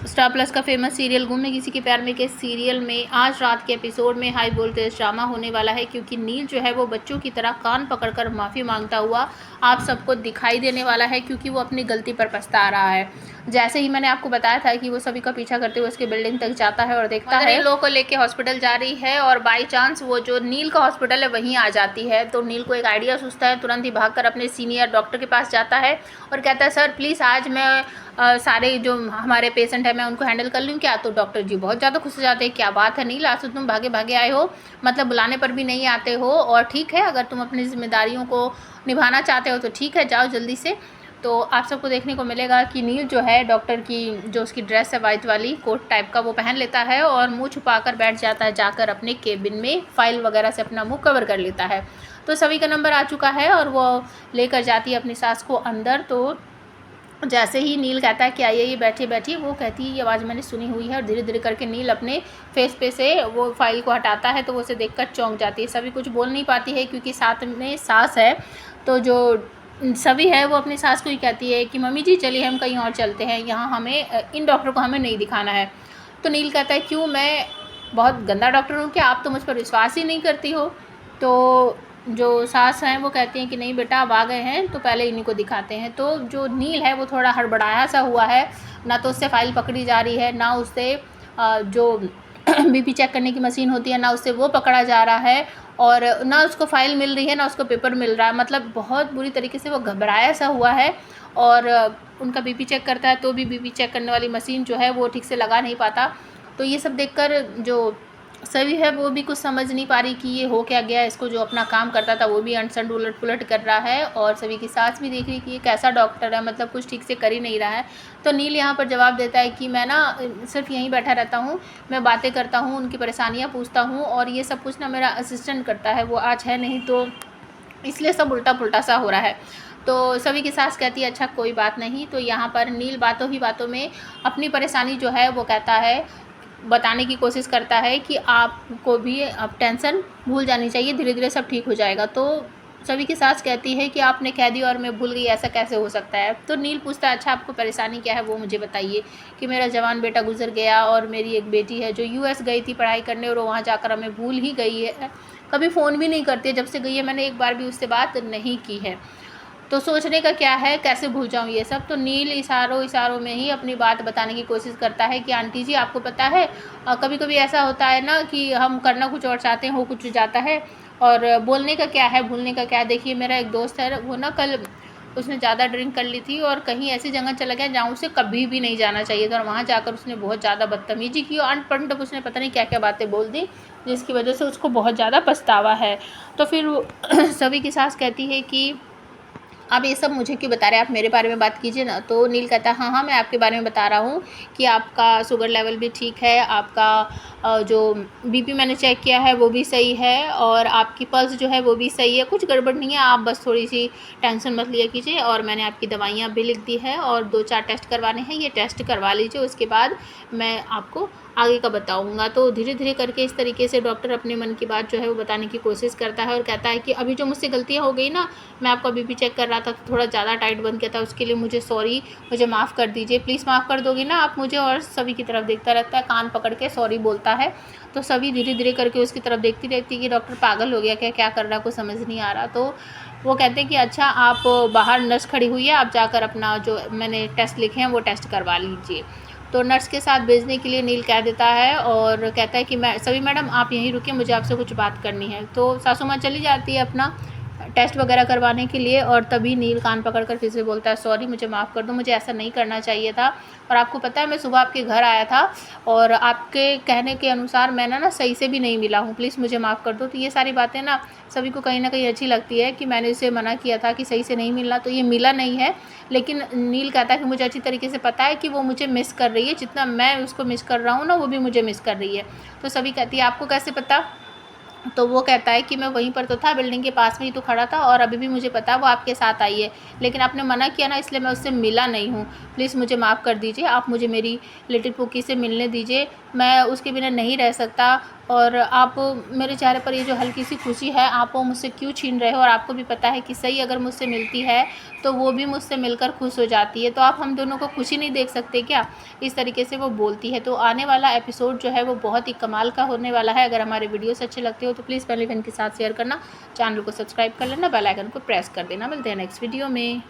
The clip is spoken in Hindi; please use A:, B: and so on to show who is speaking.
A: स्टार प्लस का फेमस सीरियल गुम है किसी के प्यार में के सीरियल में आज रात के एपिसोड में हाई वोल्टेज ड्रामा होने वाला है, क्योंकि नील जो है वो बच्चों की तरह कान पकड़कर माफ़ी मांगता हुआ आप सबको दिखाई देने वाला है, क्योंकि वो अपनी गलती पर पछता रहा है। जैसे ही मैंने आपको बताया था कि वो सभी का पीछा करते हुए उसके बिल्डिंग तक जाता है और देखता है इन लोगों को लेके हॉस्पिटल जा रही है, और बाई चांस वो जो नील का हॉस्पिटल है वहीं आ जाती है। तो नील को एक आइडिया सूझता है, तुरंत ही भागकर अपने सीनियर डॉक्टर के पास जाता है और कहता है सर प्लीज़ आज मैं सारे जो हमारे पेशेंट हैं मैं उनको हैंडल कर लूँ क्या। तो डॉक्टर जी बहुत ज़्यादा खुश हो जाते हैं, क्या बात है नील, आज तो तुम भागे भागे आए हो, मतलब बुलाने पर भी नहीं आते हो, और ठीक है अगर तुम अपनी जिम्मेदारियों को निभाना चाहते हो तो ठीक है जाओ जल्दी से। तो आप सबको देखने को मिलेगा कि नील जो है डॉक्टर की जो उसकी ड्रेस है वाइट वाली कोट टाइप का वो पहन लेता है और मुंह छुपाकर बैठ जाता है जाकर अपने केबिन में, फाइल वगैरह से अपना मुंह कवर कर लेता है। तो सभी का नंबर आ चुका है और वो लेकर जाती है अपनी सास को अंदर। तो जैसे ही नील कहता है कि आइए ये बैठिए बैठिए, वो कहती है ये आवाज़ मैंने सुनी हुई है, और धीरे धीरे करके नील अपने फेस पे से वो फाइल को हटाता है तो वो उसे देखकर चौंक जाती है। सभी कुछ बोल नहीं पाती है क्योंकि साथ में सास है। तो जो सभी है वो अपनी सास को ही कहती है कि मम्मी जी चलिए हम कहीं और चलते हैं, यहाँ हमें इन डॉक्टर को हमें नहीं दिखाना है। तो नील कहता है क्यों, मैं बहुत गंदा डॉक्टर हूँ क्या, आप तो मुझ पर विश्वास ही नहीं करती हो। तो जो सास हैं वो कहती हैं कि नहीं बेटा अब आ गए हैं तो पहले इन्हीं को दिखाते हैं। तो जो नील है वो थोड़ा हड़बड़ाया सा हुआ है, ना तो उससे फाइल पकड़ी जा रही है, ना उससे जो बीपी चेक करने की मशीन होती है ना उससे वो पकड़ा जा रहा है, और ना उसको फाइल मिल रही है ना उसको पेपर मिल रहा है। मतलब बहुत बुरी तरीके से वो घबराया सा हुआ है, और उनका बीपी चेक करता है तो भी बीपी चेक करने वाली मशीन जो है वो ठीक से लगा नहीं पाता। तो ये सब देखकर जो सभी है वो भी कुछ समझ नहीं पा रही कि ये हो क्या गया, इसको जो अपना काम करता था वो भी अनसंड उलट पुलट कर रहा है, और सभी की सास भी देख रही कि ये कैसा डॉक्टर है, मतलब कुछ ठीक से कर ही नहीं रहा है। तो नील यहाँ पर जवाब देता है कि मैं ना सिर्फ यहीं बैठा रहता हूँ, मैं बातें करता हूँ, उनकी परेशानियाँ पूछता हूँ, और ये सब कुछ ना मेरा असिस्टेंट करता है, वो आज है नहीं तो इसलिए सब उल्टा पुल्टा सा हो रहा है। तो सभी की सास कहती है अच्छा कोई बात नहीं। तो यहाँ पर नील बातों ही बातों में अपनी परेशानी जो है वो कहता है, बताने की कोशिश करता है कि आपको भी अब टेंशन भूल जानी चाहिए, धीरे धीरे सब ठीक हो जाएगा। तो सभी की सास कहती है कि आपने कह दी और मैं भूल गई, ऐसा कैसे हो सकता है। तो नील पूछता है अच्छा आपको परेशानी क्या है वो मुझे बताइए, कि मेरा जवान बेटा गुजर गया और मेरी एक बेटी है जो यूएस गई थी पढ़ाई करने, और वहाँ जाकर हमें भूल ही गई है, कभी फ़ोन भी नहीं करती है, जब से गई है मैंने एक बार भी उससे बात नहीं की है। तो सोचने का क्या है, कैसे भूल जाऊँ ये सब। तो नील इशारों इशारों में ही अपनी बात बताने की कोशिश करता है कि आंटी जी आपको पता है कभी कभी ऐसा होता है ना कि हम करना कुछ और चाहते हैं हो कुछ जाता है, और बोलने का क्या है भूलने का क्या है। देखिए मेरा एक दोस्त है वो ना कल उसने ज़्यादा ड्रिंक कर ली थी और कहीं ऐसी जगह चला गया जहाँ उसे कभी भी नहीं जाना चाहिए था, और वहाँ जाकर उसने बहुत ज़्यादा बदतमीजी की और अनपढ़ उसने पता नहीं क्या क्या बातें बोल दी, जिसकी वजह से उसको बहुत ज़्यादा पछतावा है। तो फिर सभी की सास कहती है कि आप ये सब मुझे क्यों बता रहे हैं, आप मेरे बारे में बात कीजिए ना। तो नील कहता है हाँ हाँ मैं आपके बारे में बता रहा हूँ कि आपका शुगर लेवल भी ठीक है, आपका जो बीपी मैंने चेक किया है वो भी सही है, और आपकी पल्स जो है वो भी सही है, कुछ गड़बड़ नहीं है, आप बस थोड़ी सी टेंशन मत लिया कीजिए, और मैंने आपकी दवाइयाँ भी लिख दी है और 2-4 टेस्ट करवाने हैं, ये टेस्ट करवा लीजिए, उसके बाद मैं आपको आगे का बताऊंगा। तो धीरे धीरे करके इस तरीके से डॉक्टर अपने मन की बात जो है वो बताने की कोशिश करता है, और कहता है कि अभी जो मुझसे गलतियाँ हो गई ना, मैं आपका बीपी चेक कर रहा था तो थोड़ा ज़्यादा टाइट बन गया था, उसके लिए मुझे सॉरी, मुझे माफ़ कर दीजिए, प्लीज़ माफ़ कर दोगे ना आप मुझे। और सभी की तरफ देखता रहता है, कान पकड़ के सॉरी बोलता है। तो सभी धीरे धीरे करके उसकी तरफ देखती रहती है कि डॉक्टर पागल हो गया क्या, क्या कर रहा है कुछ समझ नहीं आ रहा। तो वो कहते हैं कि अच्छा आप बाहर नर्स खड़ी हुई है, आप जाकर अपना जो मैंने टेस्ट लिखे हैं वो टेस्ट करवा लीजिए। तो नर्स के साथ भेजने के लिए नील कह देता है और कहता है कि मैं सभी मैडम आप यहीं रुकिए, मुझे आपसे कुछ बात करनी है। तो सासू माँ चली जाती है अपना टेस्ट वगैरह करवाने के लिए, और तभी नील कान पकड़कर फिर से बोलता है सॉरी मुझे माफ़ कर दो, मुझे ऐसा नहीं करना चाहिए था, और आपको पता है मैं सुबह आपके घर आया था और आपके कहने के अनुसार मैं ना सही से भी नहीं मिला हूँ, प्लीज़ मुझे माफ़ कर दो। तो ये सारी बातें ना सभी को कहीं ना कहीं अच्छी लगती है कि मैंने इसे मना किया था कि सही से नहीं मिलना, तो ये मिला नहीं है। लेकिन नील कहता है कि मुझे अच्छी तरीके से पता है कि वो मुझे मिस कर रही है, जितना मैं उसको मिस कर रहा हूँ ना वो भी मुझे मिस कर रही है। तो सभी कहती है आपको कैसे पता, तो वो कहता है कि मैं वहीं पर तो था, बिल्डिंग के पास में ही तो खड़ा था और अभी भी मुझे पता है वो आपके साथ आई है, लेकिन आपने मना किया ना, इसलिए मैं उससे मिला नहीं हूँ। प्लीज़ मुझे माफ़ कर दीजिए, आप मुझे मेरी लिटिल पुकी से मिलने दीजिए, मैं उसके बिना नहीं रह सकता। और आप मेरे चेहरे पर ये जो हल्की सी खुशी है, आप वो मुझसे क्यों छीन रहे हो? और आपको भी पता है कि सही अगर मुझसे मिलती है तो वो भी मुझसे मिलकर खुश हो जाती है, तो आप हम दोनों को खुशी नहीं देख सकते क्या? इस तरीके से वो बोलती है। तो आने वाला एपिसोड जो है वो बहुत ही कमाल का होने वाला है। अगर हमारे वीडियोस अच्छे लगते हो तो प्लीज़ फैमिली फ्रेंड के साथ शेयर करना, चैनल को सब्सक्राइब कर लेना, बेल आइकन को प्रेस कर देना। मिलते हैं नेक्स्ट वीडियो में।